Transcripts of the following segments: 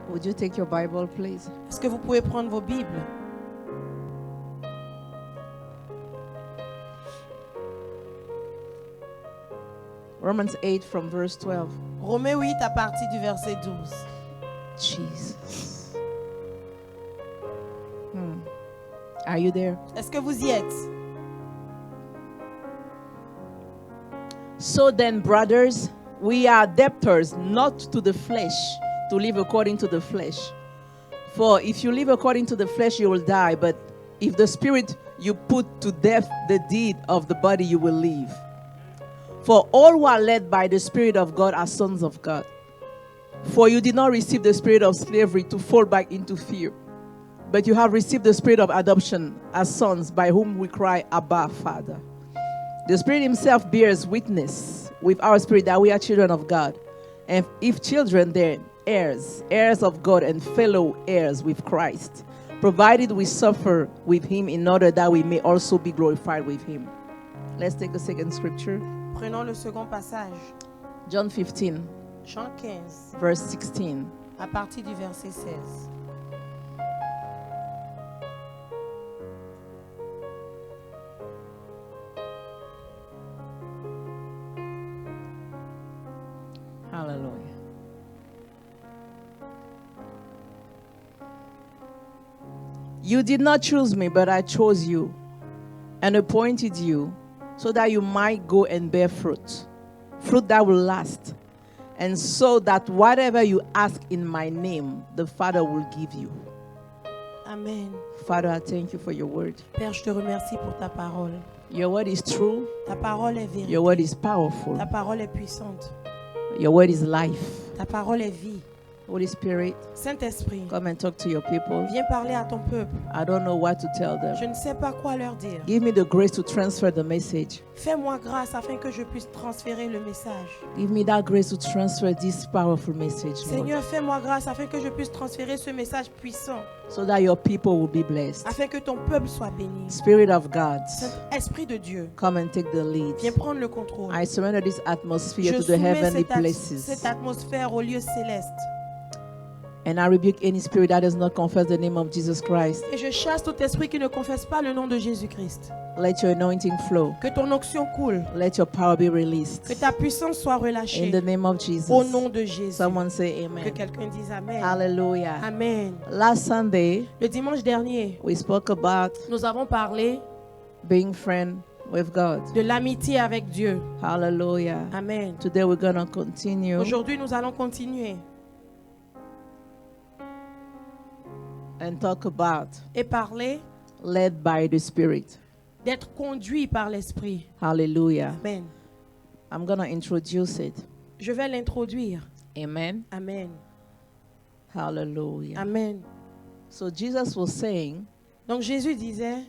Would you take your Bible, please? Est-ce que vous pouvez prendre vos Bibles? Romans 8 from verse 12. Romains 8 à partir du verset 12. Jesus. Are you there? Est-ce que vous y êtes? So then, brothers, we are debtors not to the flesh, to live according to the flesh. For if you live according to the flesh, you will die. But if the Spirit you put to death the deed of the body, you will live. For all who are led by the Spirit of God are sons of God. For you did not receive the spirit of slavery to fall back into fear, but you have received the spirit of adoption as sons, by whom we cry, Abba, Father. The Spirit himself bears witness with our spirit that we are children of God. And if children, then heirs, heirs of God and fellow heirs with Christ, provided we suffer with him in order that we may also be glorified with him. Let's take a second scripture. Prenons le second passage. John 15, Jean 15, verse 16. à partir du verset 16. Hallelujah. You did not choose me, but I chose you and appointed you so that you might go and bear fruit, fruit that will last, and so that whatever you ask in my name, the Father will give you. Amen. Father, I thank you for your word. Père, je te remercie pour ta parole. Your word is true. Ta parole est vérité. Your word is powerful. Ta parole est puissante. Your word is life. Ta parole est vie. Holy Spirit, Saint-Esprit, come and talk to your people. viens parler à ton peuple. I don't know what to tell them. Je ne sais pas quoi leur dire. Give me the grace to transfer the message. Fais-moi grâce afin que je puisse transférer le message. Give me that grace to transfer this powerful message, Lord, Seigneur, fais-moi grâce afin que je puisse transférer ce message puissant, so that your people will be blessed. afin que ton peuple soit béni. Spirit of God, Esprit de Dieu, come and take the lead. viens prendre le contrôle. I surrender this atmosphere Je to the soumets heavenly cette places. atmosphère au lieu céleste. And I rebuke any spirit that does not confess the name of Jesus Christ. Et je chasse tout esprit qui ne confesse pas le nom de Jésus-Christ. Let your anointing flow. Que ton onction coule. Let your power be Que released. ta puissance soit In relâchée. the name of Jesus. Au nom de Jésus. Someone say Que amen. quelqu'un dise Amen. Hallelujah. Amen. Last Sunday, Le dimanche dernier, we spoke about nous avons parlé being friend with God. de l'amitié avec Dieu. Hallelujah. Amen. Today we're going to continue Aujourd'hui, nous allons continuer and talk about et parler led by the Spirit. d'être conduit par l'Esprit. Hallelujah. Amen. I'm going to introduce it. Je vais l'introduire. Amen. Amen. Hallelujah. Amen. So Jesus was saying Donc Jésus disait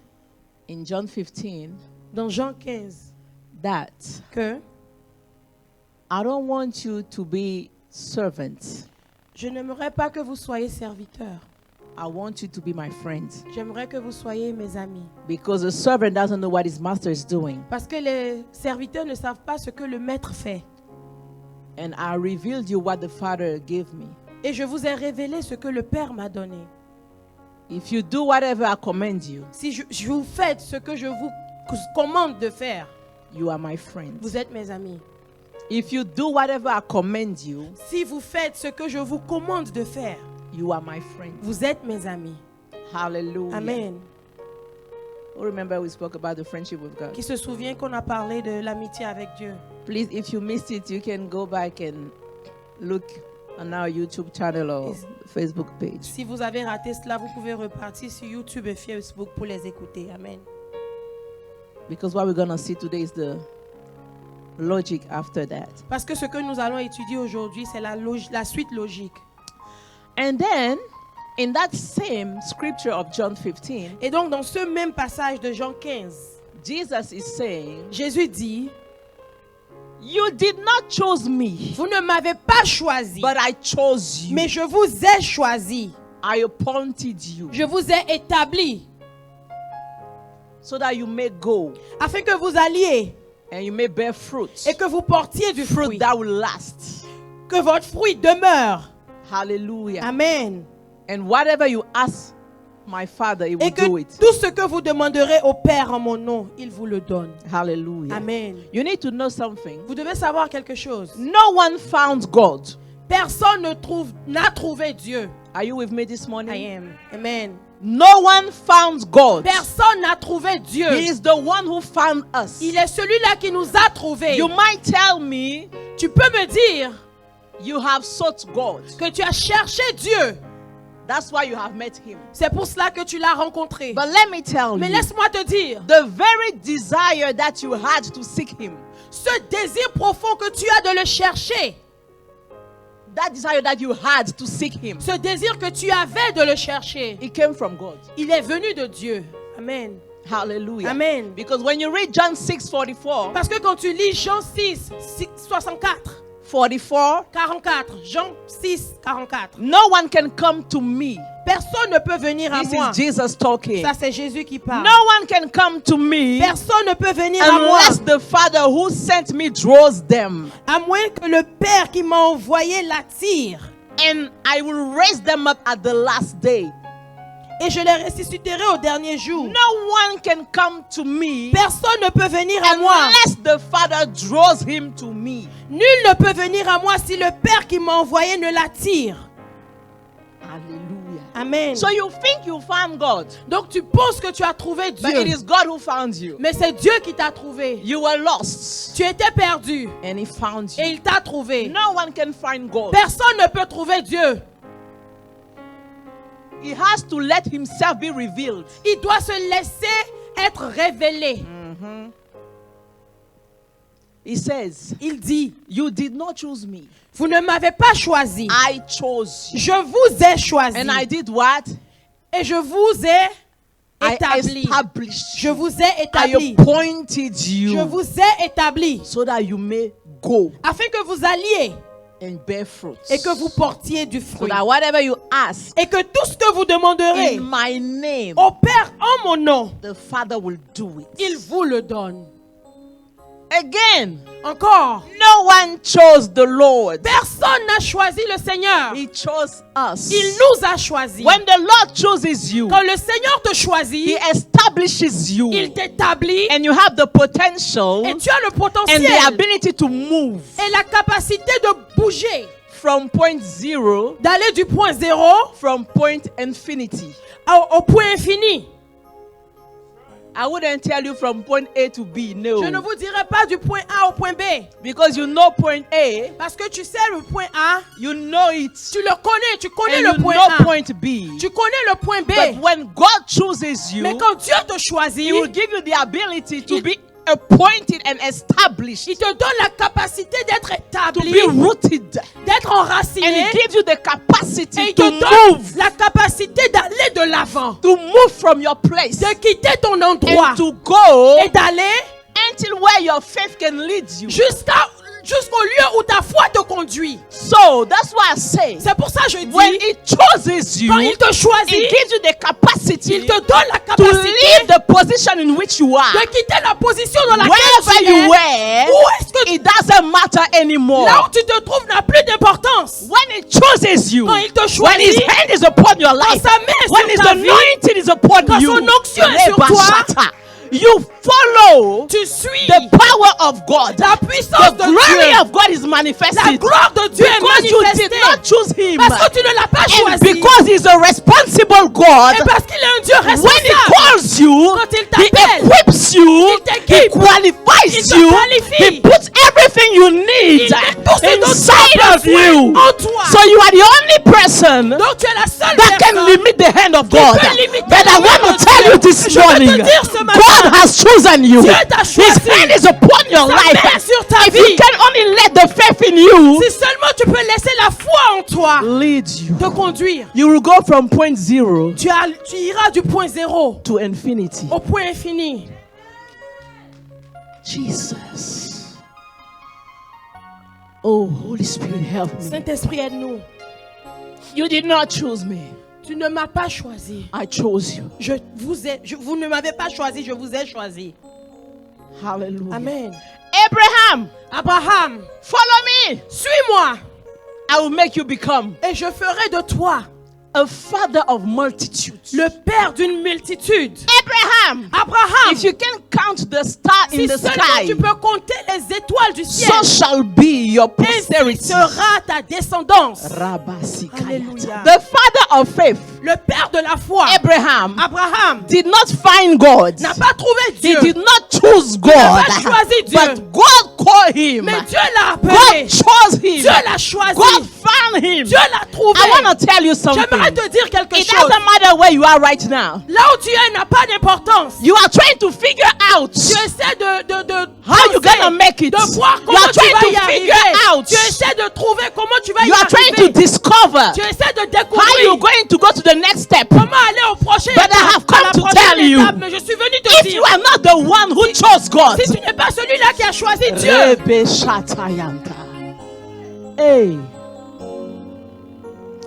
in John 15 dans Jean 15 that que I don't want you to be servants. je n'aimerais pas que vous soyez serviteurs. I want you to be my friends. J'aimerais que vous soyez mes amis. Because a servant doesn't know what his master is doing. Parce que les serviteurs ne savent pas ce que le maître fait. And I revealed you what the Father gave me. Et je vous ai révélé ce que le Père m'a donné. If you do whatever I command you, Si je vous faites ce que je vous commande de faire, you are my friends. vous êtes mes amis. If you do whatever I command you, Si vous faites ce que je vous commande de faire, you are my friends. vous êtes mes amis. Hallelujah. Amen. Oh, remember we spoke about the friendship with God. Qui se souvient qu'on a parlé de l'amitié avec Dieu? Please, if you missed it, you can go back and look on our YouTube channel or Facebook page. Si vous avez raté cela, vous pouvez repartir sur YouTube et Facebook pour les écouter. Amen. Because what we're going to see today is the logic after that. Parce que ce que nous allons étudier aujourd'hui, c'est la suite logique. And then, in that same scripture of John 15, Et donc, dans ce même passage de Jean 15, Jesus is saying, Jésus dit, you did not choose me, vous ne m'avez pas choisi, but I chose you. mais je vous ai choisi. I appointed you Je vous ai établi so that you may go afin que vous alliez and you may bear fruit. et que vous portiez du Fruit fruit. that will last. Que votre fruit demeure. Hallelujah. Amen. And whatever you ask my Father, He will Et que do it. tout ce que vous demanderez au Père en mon nom, il vous le donne. Hallelujah. Amen. You need to know something. Vous devez savoir quelque chose. No one found God. Personne n'a trouvé Dieu. Are you with me this I morning? am. Amen. No one found God. Personne n'a trouvé Dieu. He is the one who found us. Il est celui-là qui nous a trouvés. You might tell me Tu peux me dire you have sought God. que tu as cherché Dieu. That's why you have met Him. C'est pour cela que tu l'as rencontré. But let me tell Mais you, laisse-moi te dire, the very desire that you had to seek Him, ce désir profond que tu as de le chercher, that desire that you had to seek Him, ce désir que tu avais de le chercher, it came from God. il est venu de Dieu. Amen. Hallelujah. Amen. Because when you read John 6:44, Parce que quand tu lis Jean 6, 64, 44, 44, Jean 6, 44, no one can come to me. personne ne peut venir à This moi. is Jesus talking. Ça, c'est Jésus qui parle. No one can come to me Personne ne peut venir à moi, unless the Father who sent me draws them. à moins que le Père qui m'a envoyé l'attire. And I will raise them up at the last day. Et je les ressusciterai au dernier jour. No one can come to me Personne ne peut venir à moi. unless the Father draws him to me. Nul ne peut venir à moi si le Père qui m'a envoyé ne l'attire. Hallelujah. Amen. So you think you found God, Donc tu penses que tu as trouvé but it Dieu. is God who found you. Mais c'est Dieu qui t'a trouvé. You were lost, Tu étais perdu and He found et you. il t'a trouvé. No one can find God. Personne ne peut trouver Dieu. He has to let Himself be revealed. Il doit se laisser être révélé. He says, Il dit, you did not choose me. vous ne m'avez pas choisi. I chose you. Je vous ai choisi. And I did what? Et je vous ai I établi. established Je you. vous ai I établi. appointed Je you vous ai établi. so that you may go Afin que vous alliez and bear fruit. et que vous portiez du So fruit. that whatever you ask Et que tout ce que vous demanderez in my name, au Père en mon nom, the Father will do it. il vous le donne. Again, Encore, no one chose the Lord. personne n'a choisi le Seigneur. He chose us. Il nous a choisis. When the Lord chooses you, Quand le Seigneur te He choisit, establishes you. il t'établit And you have the potential et tu as le and the potentiel ability to move et la capacité de bouger, from point zero, d'aller du point 0 from point infinity. au point infini. I wouldn't tell you from point A to B, no. Je ne vous dirai pas du point A au point B. Because you know point A, Parce que tu sais le point A, you know it, tu le connais, tu connais and le you point know A. point B. Tu connais le point B. But when God chooses you, Mais quand Dieu te choisit, He will give you the ability to be appointed and established, il te donne la capacité d'être to établi, be rooted, d'être and enraciné. He gives you the Et capacity il te to donne move, la capacité d'aller de l'avant, to move from your place, de quitter ton endroit and to go et d'aller until where your faith can lead you. jusqu'au lieu où ta foi te conduit. So that's why I say, C'est pour ça que je dis, when He chooses you, quand il te He choisit, gives you the capacity il te donne la to capacité leave the position in which you are. de quitter la position dans laquelle Wherever tu you es. were, Où est-ce que it doesn't matter anymore. là où tu te trouves n'a plus d'importance. When He chooses you, Quand il te when His choisit, hand is upon your quand life, sa main est when sur His ta vie, anointing is upon quand you, son onction est sur toi, Rebashata, you follow tu suis the power of God. la The puissance de glory Dieu. of God is La manifested gloire de Dieu est because you did manifestée not choose Him, parce que tu ne l'as pas and choisi because He's a responsible God. et parce qu'il est un Dieu When He responsable. calls you, Quand il He t'appelle, equips you, il t'équipe, He qualifies il te you, qualifie. He puts everything you need Il met tout ce dont tu inside as of besoin you. en toi. So you are the only person Donc tu es la seule that can personne limit the hand of God. peut limiter But I la main want de to tell Dieu. you this Je veux te morning, dire ce matin, God has chosen you. Dieu t'a His choisi. hand is upon your Sa life. main sur ta If vie. you can only let the faith in you Si seulement tu peux laisser la foi en toi lead you, te conduire, you will go from point zero tu iras du point 0 to infinity. au point infini. Jesus. Oh, Holy Spirit, help me. Saint-Esprit, aide-nous. You did not choose me. Tu ne m'as pas choisi. I chose you. Vous ne m'avez pas choisi, je vous ai choisi. Hallelujah. Amen. Abraham, Abraham, follow me. suis-moi. I will make you become Et je ferai de toi a father of multitudes. le père d'une multitude. Abraham, Abraham, if you can count the star in si the seulement sky, tu peux compter les étoiles du ciel, so shall be your ainsi posterity. sera ta descendance. Rabasikayata. Alléluia. The father of faith, Le père de la foi, Abraham, Abraham, did not find God. n'a pas trouvé He Dieu. did not choose God, n'a pas choisi Dieu. but God called him. Mais Dieu l'a God appelé. chose him. Dieu l'a choisi. God found him. Dieu l'a trouvé. I want to tell you something. J'aimerais te dire quelque It chose. doesn't matter where you are right now. Là où tu es n'a pas d'importance. You are trying to figure out Tu essaies de how you penser, gonna make it. de voir You comment are tu vas trying y to arriver. figure out. Tu essaies de trouver comment tu vas You y are trying to arriver. discover Tu essaies de how découvrir you're going to go to the next step. comment aller au prochain But I have come à la to prochaine tell you, étape. Mais je suis venu te If dire, you are not the one who chose God, si tu n'es pas celui-là qui a choisi Dieu, Rebe Shatayanta. Hey,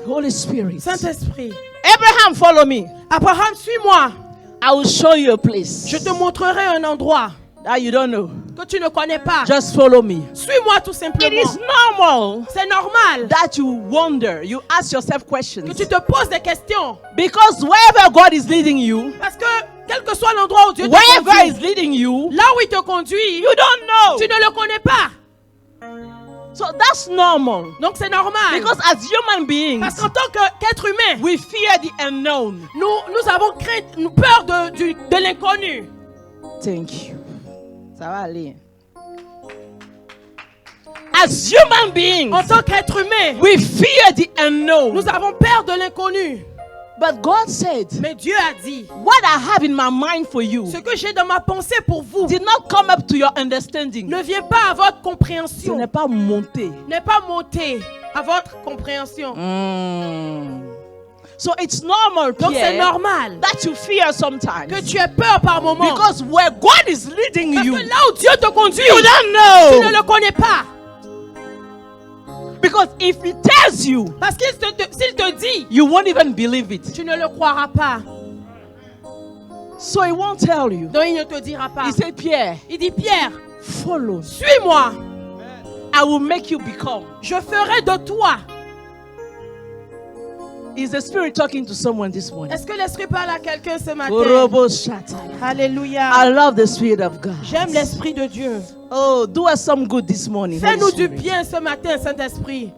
Holy Spirit, Saint-Esprit, Abraham, follow me. Abraham, suis-moi. I will show you a place Je te montrerai un endroit that you don't know. que tu ne connais pas. Just follow me. Suis-moi tout It simplement. is normal C'est normal that you wonder, you ask yourself que questions, tu te poses des questions. because wherever God is leading you, Parce que quel que soit l'endroit où Dieu te wherever conduit, is leading you, là où il te conduit, you don't know. tu ne le connais pas. So that's normal. Donc c'est normal. Because as human beings, Parce qu'en tant qu'être humain, we fear the unknown. nous avons peur de l'inconnu. Thank you. Ça va aller. As human beings, En tant qu'être humain, we fear the unknown. nous avons peur de l'inconnu. But God said, Mais Dieu a dit, what I have in my mind for you ce que j'ai dans ma pensée pour vous did not come up to your understanding. ne vient pas à votre Ce compréhension, n'est pas monté. n'est pas monté à votre compréhension. So it's normal, Donc c'est Pierre, normal that you fear sometimes. que tu aies peur par moment. Because where God is leading Parce you, que là où Dieu te conduit, you don't tu ne know. le connais pas. Because if He tells you, Parce qu'il s'il te dit, you won't even believe it. tu ne le croiras pas. So He won't tell you. Donc il ne te dira pas. He said, Pierre, Il dit, Pierre, follow me. suis-moi. I will make you become. Je ferai de toi. Is the Spirit talking to someone this morning? Est-ce que l'Esprit parle à quelqu'un ce matin? Orobo Shatai. Alléluia. I love the Spirit of God. J'aime l'Esprit de Dieu. Oh, do us some good this morning. Holy Fais-nous du Spirit. bien ce matin, Saint-Esprit.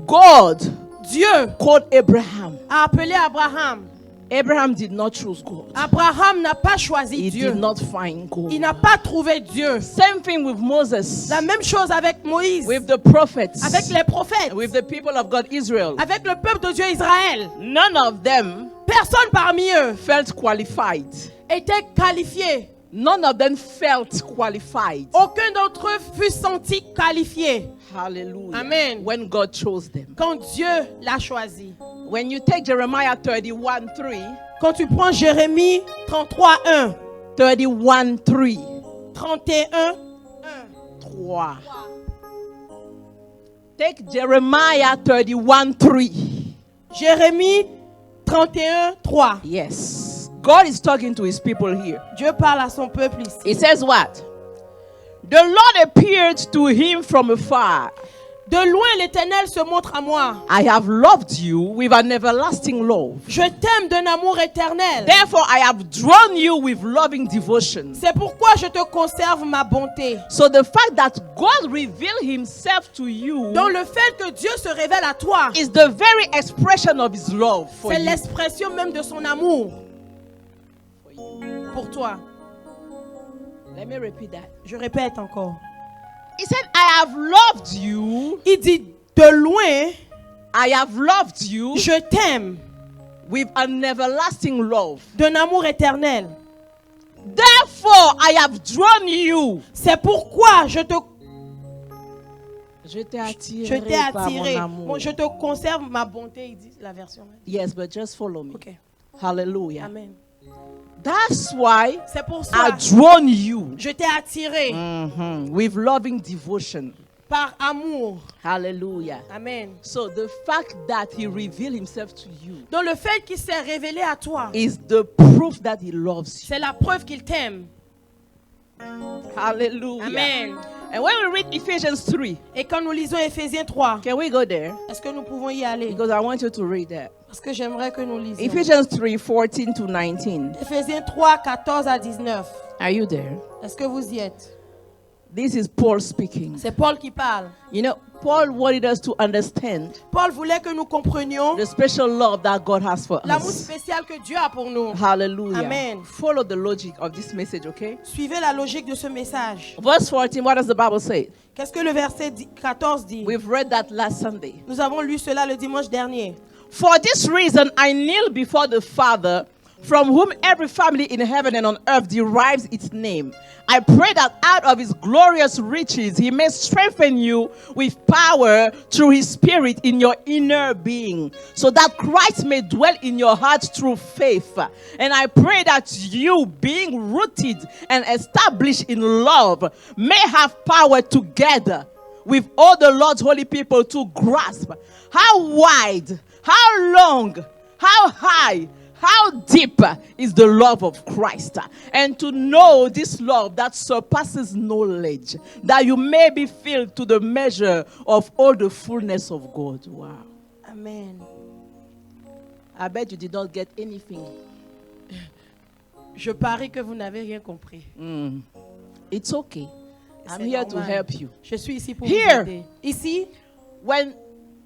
God Dieu called Abraham. a appelé Abraham. Abraham did not choose God. Abraham n'a pas choisi He Dieu. did not find God. Il n'a pas trouvé Dieu. Same thing with Moses, La même chose avec Moïse, with the prophets, avec les prophètes, with the people of God, Israel. avec le peuple de Dieu Israël. None of them Personne parmi eux felt qualified. était qualifié. None of them felt qualified. Aucun d'entre eux fut senti qualifié. Hallelujah. Amen. When God chose them. Quand Dieu l'a choisi. When you take Jeremiah 31:3, Quand tu prends Jérémie 33:1, 31:3, 31, 3. Take Jeremiah 31:3. Jérémie 31:3. Yes. God is talking to His people here. Dieu parle à son peuple ici. He says what? The Lord appeared to him from afar. De loin, l'Éternel se montre à moi. I have loved you with an everlasting love. Je t'aime d'un amour éternel. Therefore, I have drawn you with loving devotion. C'est pourquoi je te conserve ma bonté. So the fact that God revealed Himself to you Donc le fait que Dieu se révèle à toi, is the very expression of His love for c'est you. l'expression même de son amour pour toi. Let me repeat that. Je répète encore. He said, I have loved you. Il dit de loin, I have loved you je t'aime with an everlasting love. d'un amour éternel. Therefore, I have drawn you. C'est pourquoi je t'ai attiré. je t'ai par attiré. mon amour. Bon, je te conserve ma bonté, il dit la version. Yes, but just follow me. Ok. Hallelujah. Amen. That's why C'est pour I ça drawn you je t'ai attiré with loving devotion. par amour. Hallelujah. Amen. So the fact that He revealed Himself to you Donc le fait qu'il s'est révélé à toi, is the proof that He loves you. c'est la preuve qu'il t'aime. Hallelujah. Amen. And when we read Ephesians 3, Et quand nous lisons Éphésiens 3, can we go there? est-ce que nous pouvons y aller? Because I want you to read that. Parce que j'aimerais que nous lisions. Ephesians 3, 14 to 19. Éphésiens 3, 14 à 19. Are you there? Est-ce que vous y êtes? This is Paul speaking. C'est Paul qui parle. You know, Paul wanted us to understand Paul voulait que nous comprenions the special love that God has for l'amour us. spécial que Dieu a pour nous. Hallelujah. Amen. Follow the logic of this message, okay? Suivez la logique de ce message. Verse 14, what does the Bible say? Qu'est-ce que le verset 14 dit? We've read that last Sunday. Nous avons lu cela le dimanche dernier. For this reason, I kneel before the Father, from whom every family in heaven and on earth derives its name. I pray that out of his glorious riches, he may strengthen you with power through his Spirit in your inner being, so that Christ may dwell in your hearts through faith. And I pray that you, being rooted and established in love, may have power together with all the Lord's holy people to grasp how wide, how long, how high, how deep is the love of Christ, and to know this love that surpasses knowledge, that you may be filled to the measure of all the fullness of God. Wow. Amen. I bet you did not get anything. Je parie que vous n'avez rien compris. It's okay. I'm C'est here to normal. help you. Je suis ici pour Here. vous aider. Ici, When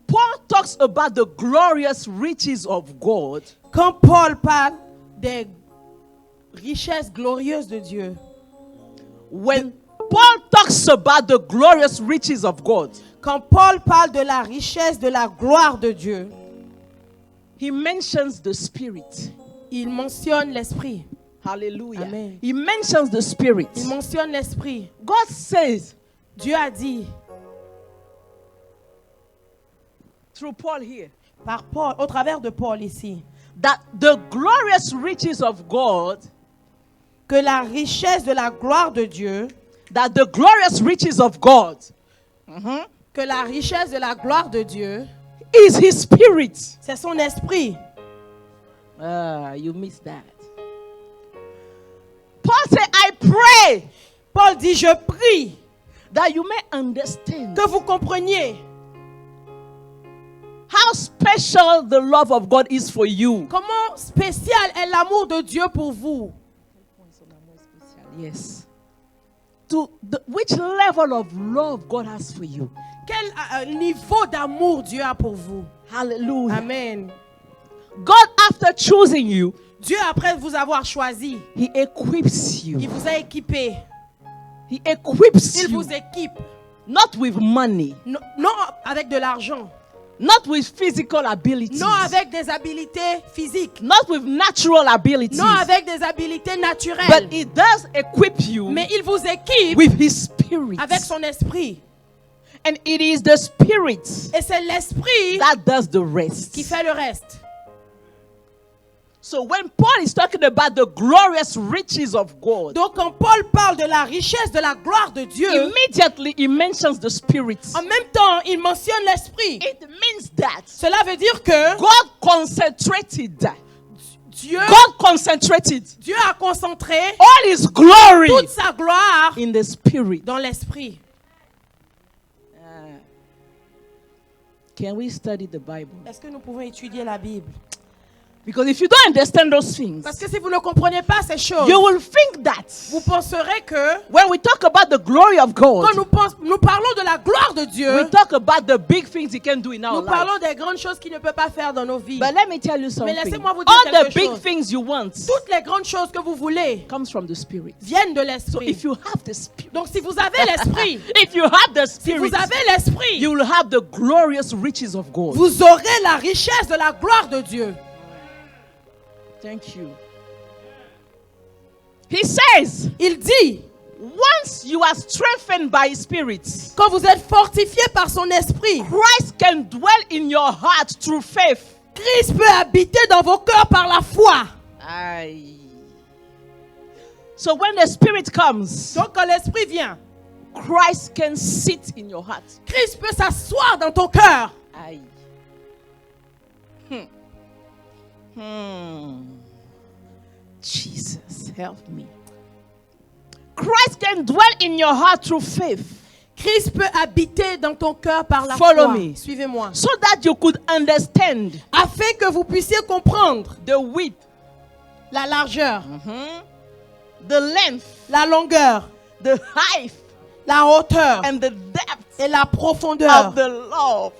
Paul talks about the glorious riches of God, quand Paul parle des richesses glorieuses de Dieu, when Paul talks about the glorious riches of God, quand Paul parle de la richesse, de la gloire de Dieu, he mentions the Spirit. il mentionne l'Esprit. Hallelujah. Amen. He mentions the Spirit. Il mentionne l'Esprit. God says Dieu a dit, through Paul here par Paul, au travers de Paul ici, that the glorious riches of God, que la richesse de la gloire de Dieu, that the glorious riches of God que la richesse de la gloire de Dieu, is his Spirit. c'est son esprit. You missed that. Paul said, I pray Paul dit, je prie that you may understand que vous compreniez how special the love of God is for you. comment spécial est l'amour de Dieu pour vous. Yes. To which level of love God has for you. Quel niveau d'amour Dieu a pour vous. Hallelujah. Amen. God, after choosing you, Dieu, après vous avoir choisi, he equips you. il vous a équipé. He equips Il you. vous équipe. Not with money, Non, non avec de l'argent. not with physical abilities, Non avec des habiletés physiques. not with natural abilities, Non avec des habiletés naturelles. but he does equip you Mais il vous équipe with his Spirit. avec son esprit. And it is the Spirit Et c'est l'esprit that does the rest. qui fait le reste. So when Paul is talking about the glorious riches of God, Donc quand Paul parle de la richesse, de la gloire de Dieu, immediately he mentions the Spirit. en même temps, il mentionne l'esprit. It means that Cela veut dire que God concentrated, Dieu Dieu a concentré all his glory toute sa gloire in the Spirit. dans l'esprit. Can we study the Bible? Est-ce que nous pouvons étudier la Bible? Because if you don't understand those things, Parce que si vous ne comprenez pas ces choses, you will think that vous penserez que when we talk about the glory of God, quand nous parlons de la gloire de Dieu, we talk about the big things he can do in our nous life. parlons des grandes choses qu'il ne peut pas faire dans nos vies. But let me tell you something. laissez-moi vous dire All the quelque big chose. things you want Toutes les grandes choses que vous voulez comes from the Spirit. viennent de So l'esprit. if you have the Spirit, Donc si vous avez l'esprit, if you have the si Spirit, vous avez l'esprit, you will have the glorious riches of God. vous aurez la richesse de la gloire de Dieu. Thank you. He says, Il dit, once you are strengthened by His Spirit, quand vous êtes fortifié par son esprit, Christ can dwell in your heart through faith. Christ peut habiter dans vos cœurs par la foi. Aye. So when the Spirit comes, Donc quand l'esprit vient, Christ can sit in your heart. Christ peut s'asseoir dans ton cœur. Aye. Jesus, help me. Christ can dwell in your heart through faith. Christ peut habiter dans ton cœur par la Follow foi. me. Suivez-moi. So that you could understand Afin que vous puissiez comprendre the width, la largeur, the length, la longueur, the height, la hauteur and the depth et la profondeur of the love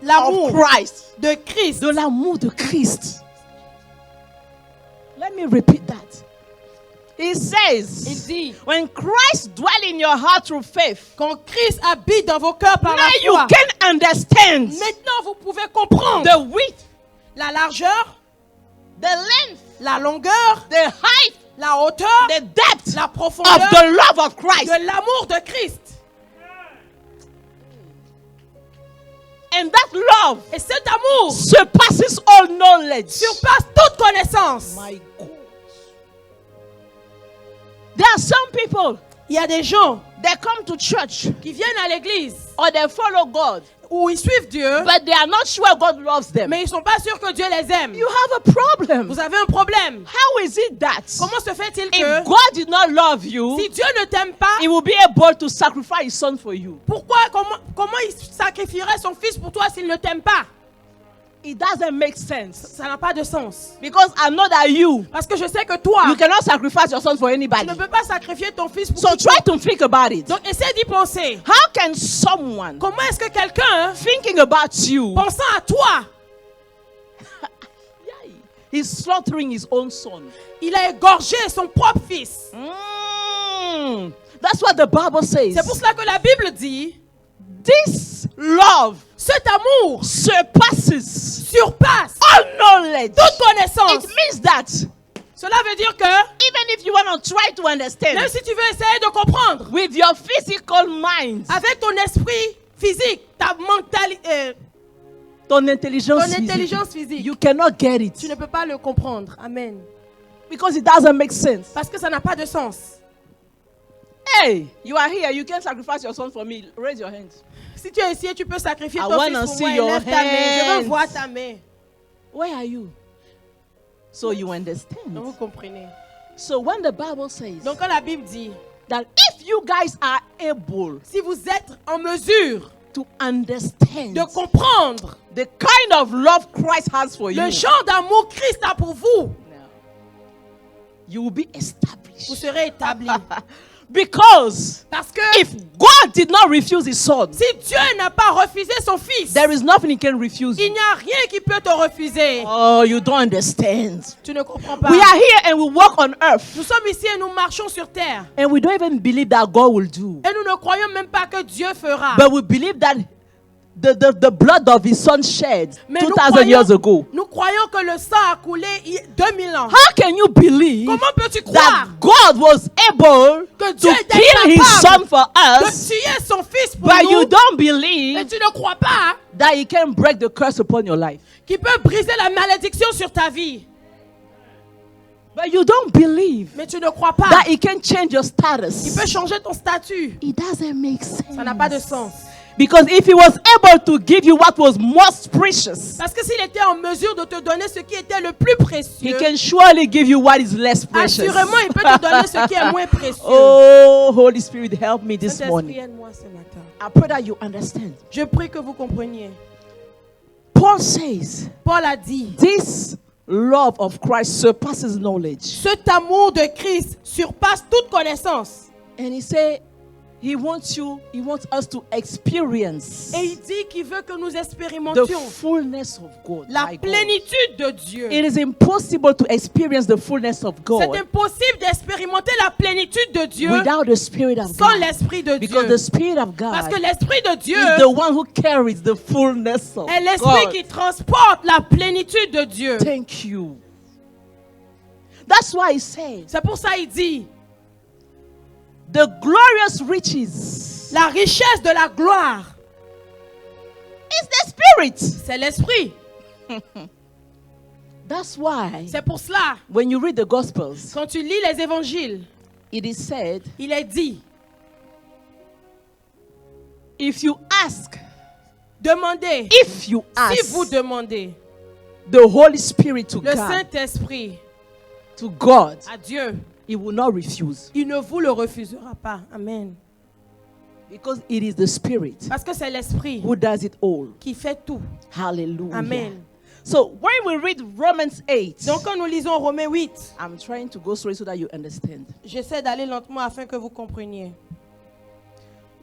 l'amour of Christ. de Christ. De l'amour de Christ. Let me repeat that. He Il says, dit, when Christ dwell in your heart through faith, quand Christ habite dans vos cœurs par now la you foi, can understand maintenant vous pouvez comprendre the width, la largeur, the length, la longueur, the height, la hauteur, the depth la of profondeur the love of Christ. de l'amour de Christ. And that love Et cet amour surpasses all knowledge. surpasse toute connaissance. My God. There are some people Il y a des gens that come to church qui viennent à l'église or they follow God, où ils suivent Dieu, but they are not sure God loves them. mais ils ne sont pas sûrs que Dieu les aime. You have a problem. Vous avez un problème. How is it that Comment se fait-il if que God did not love you, si Dieu ne t'aime pas, He will be able to sacrifice His Son for you? comment il sacrifierait son fils pour toi s'il ne t'aime pas? It doesn't make sense. Ça n'a pas de sens. Because I know that you Parce que je sais que toi, you cannot sacrifice your son for tu anybody. ne peux pas sacrifier ton fils pour So quiconque. try to think about it. Donc essaie d'y penser. How can someone Comment est-ce que quelqu'un, thinking about you, pensant à toi, is slaughtering his own son? il a égorgé son propre fils? That's what the Bible says. C'est pour cela que la Bible dit, This love cet amour surpasses surpasse all knowledge. toute connaissance. It means that Cela veut dire que even if you want to try to même understand si tu veux essayer de comprendre with your physical mind, avec ton esprit physique, ta mentalité, ton intelligence, ton intelligence physique, you cannot get it tu ne peux pas le comprendre. Amen. because it doesn't make sense. Parce que ça n'a pas de sens. Hey, you are here. You can sacrifice your son for me. Raise your hands. Si tu es ici, tu peux sacrifier I ton wanna fils pour see moi. your Lève ta main. Je veux hands. voir ta main. Where are you? So you Donc understand. vous comprenez. So when the Bible says Donc quand la Bible dit, that if you guys are able si vous êtes en mesure to understand de comprendre the kind of love Christ has for you, le genre d'amour Christ a pour vous, you will be established. vous serez établis. Because Parce que if God did not refuse His Son, si Dieu n'a pas refusé son fils, there is nothing He can refuse il you. n'y a rien qui peut te refuser. Oh, you don't understand. Tu ne comprends pas. We are here and we walk on earth, Nous sommes ici et nous marchons sur terre. and we don't even believe that God will do. Et nous ne croyons même pas que Dieu fera. But we believe that the blood of His Son shed Mais nous 2,000 years ago. nous croyons que le sang a coulé 2000 ans. How can you believe Comment peux-tu croire that God was able que Dieu to était kill His capable Son for de us, tuer son fils pour but nous? you don't Mais believe tu ne crois pas that He can break the curse upon your life? qu'il peut briser la malédiction sur ta vie? But you don't believe Mais tu ne crois pas that He can change your qu'il status. peut changer ton statut? It doesn't make sense. Ça n'a pas de sens. Because if He was able to give you what was most precious, Parce que s'il était en mesure de te donner ce qui était le plus He précieux, can surely give you what is less precious. assurément, il peut te donner ce qui est moins précieux. Oh, Holy Spirit, help me this Saint-Esprit, morning. aide-moi ce matin. I pray that you understand. Je prie que vous compreniez. Paul says, Paul a dit, this love of Christ surpasses knowledge. cet amour de Christ surpasse toute connaissance. And he said, he wants us to experience Et il dit qu'il veut que nous the expérimentions fullness of God. la My God. plénitude de Dieu. It is impossible to experience the fullness of C'est God impossible d'expérimenter la plénitude de Dieu without the Spirit of sans God. l'Esprit de Because Dieu. the Spirit of Parce que God l'Esprit de Dieu is the one who carries the fullness of est l'Esprit God. qui transporte la plénitude de Dieu. Thank you. That's why he said, C'est pour ça qu'il dit, the glorious riches la richesse de la gloire, is the Spirit. c'est l'Esprit. That's why C'est pour cela, when you read the Gospels, quand tu lis les évangiles, it is said, il est dit, if you ask, demandez, if you ask si vous demandez, the Holy Spirit to le God, Saint-Esprit to God, à Dieu, He will not refuse. il ne vous le refusera pas. Amen. Because it is the Spirit Parce que c'est l'Esprit who does it all. qui fait tout. Hallelujah. Amen. So when we read Romans 8, Donc quand nous lisons Romains 8, I'm trying to go through it so that you understand. j'essaie d'aller lentement afin que vous compreniez.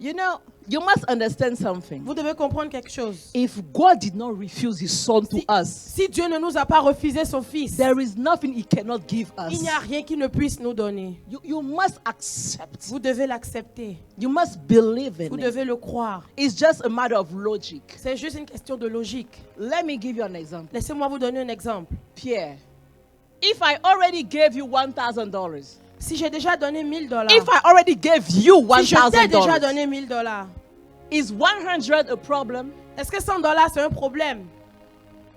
You know, you must understand something. Vous devez comprendre quelque chose. If God did not refuse his son to us, Si Dieu ne nous a pas refusé son Fils, there is nothing he cannot give us. il n'y a rien qui ne puisse nous donner. You must accept. Vous devez l'accepter. You must believe Vous in it. devez le croire. It's just a matter of logic. C'est juste une question de logique. Let me give you an example. Laissez-moi vous donner un exemple. Pierre, if I already gave you $1,000, Si j'ai déjà donné $1,000, if I already gave you si je t'ai déjà $1,000, donné $1,000, is 100 a problem? est-ce que $100 c'est un problème?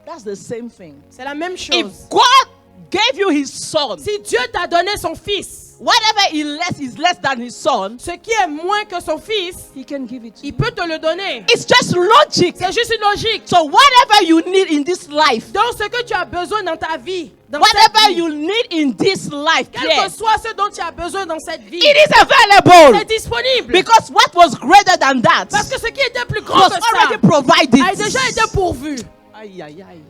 That's the same thing. C'est la même chose. If God gave you his son, Si Dieu t'a donné son Fils, whatever is less than his son, ce qui est moins que son Fils, he can give it to il you. peut te le donner. It's just logic. C'est juste une logique. So whatever you need in this life, Donc ce que tu as besoin dans ta vie, dans whatever cette vie, you need in this life, quel Pierre, que soit ce dont tu as besoin dans cette vie, it is available. c'est disponible. Because what was greater than that Parce que ce qui était plus grand was que ça already provided. a déjà été pourvu. Aïe, aïe, aïe.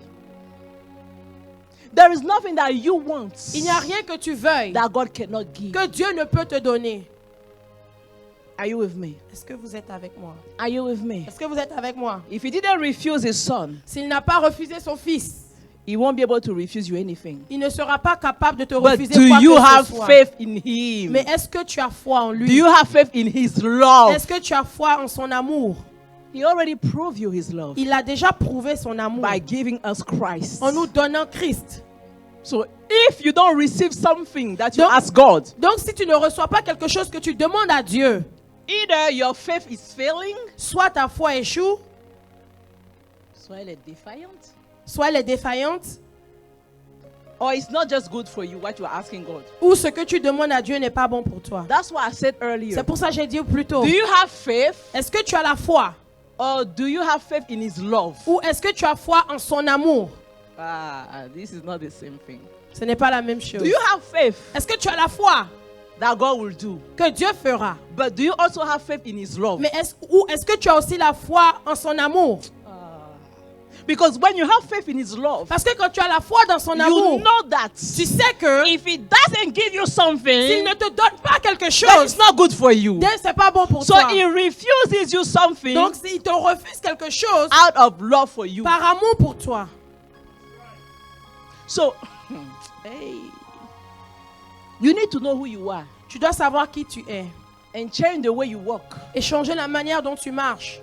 There is nothing that you want Il n'y a rien que tu veuilles that God cannot give. que Dieu ne peut te donner. Are you with me? Est-ce que vous êtes avec moi? Are you with me? Est-ce que vous êtes avec moi? If he didn't refuse his son, S'il n'a pas refusé son Fils, he won't be able to refuse you anything. il ne sera pas capable de te But refuser do quoi you que have ce soit. faith in him? Mais est-ce que tu as foi en Do lui? you have faith in his love? Est-ce que tu as foi en son amour? He already proved you his love Il a déjà prouvé son amour by giving us Christ. en nous donnant Christ. So if you don't receive something that you Donc- ask God, Donc si tu ne reçois pas quelque chose que tu demandes à Dieu, either your faith is failing, soit ta foi échoue, soit elle est défaillante, soit elle est défaillante, or it's not just good for you what you are asking God. ou ce que tu demandes à Dieu n'est pas bon pour toi. That's what I said earlier. C'est pour ça que j'ai dit plus tôt. Do you have faith, Est-ce que tu as la foi? or do you have faith in his love? Ou est-ce que tu as foi en son amour? This is not the same thing. Ce n'est pas la même chose. Do you have faith Est-ce que tu as la foi that God will do? que Dieu fera? But do you also have faith in his love? Mais est-ce que tu as aussi la foi en son amour? Because when you have faith in his love, Parce que quand tu as la foi dans son you amour, know that tu sais que if he doesn't give you s'il something, ne te donne pas quelque then chose, it's not good for you. c'est pas bon pour So toi. he refuses you something Donc s'il te refuse quelque chose out of love for you. par amour pour toi, So, hey, you need to know who you are tu dois savoir qui tu es and change the way you walk, et changer la manière dont tu marches,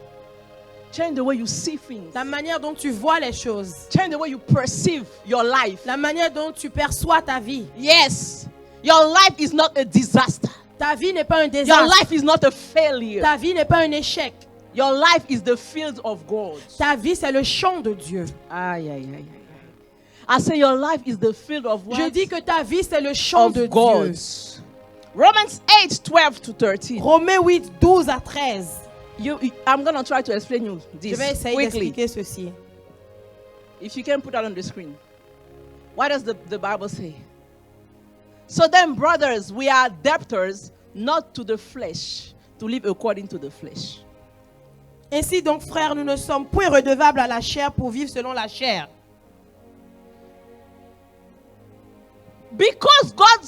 change the way you see things, la manière dont tu vois les choses, change the way you perceive your life. la manière dont tu perçois ta vie. Yes, your life is not a disaster. Ta vie n'est pas un Your désastre. life is not a failure. Ta vie n'est pas un échec. Your life is the field of God. Ta vie, c'est le champ de Dieu. Aïe, aïe, aïe, aïe. I say your life is the field of what? Je dis que ta vie, c'est le champ de Of God. Dieu. Romans 8, 12 to 13. Romains 8, 12 à 13. I'm going to try to explain you Je this vais essayer quickly. d'expliquer ceci. If you can put that on the screen. What does the Bible say? So then, brothers, we are debtors, not to the flesh, to live according to the flesh. Ainsi donc, frères, nous ne sommes point redevables à la chair pour vivre selon la chair. Because God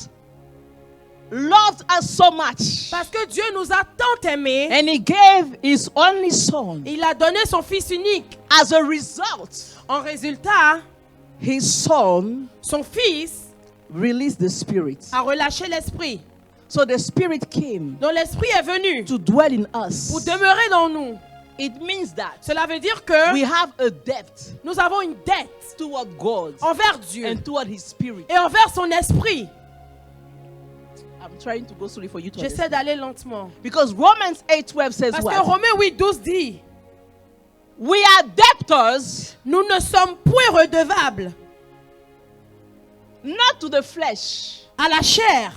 loved us so much, Parce que Dieu nous a tant aimés, and He gave His only Son. il a donné son Fils unique. As a result, En résultat, His Son son Fils released the Spirit. a relâché l'Esprit. So the Spirit came Donc l'Esprit est venu to dwell in pour us. demeurer dans nous. It means that Cela veut dire que we have a debt nous avons une dette toward God envers Dieu and toward His Spirit. et envers son Esprit. I'm trying to go slowly for you to J'essaie understand. d'aller lentement. Because Romans 8:12 says Parce que what? Romains 8, 12 dit, We are debtors, nous ne sommes point redevables not to the flesh. à la chair.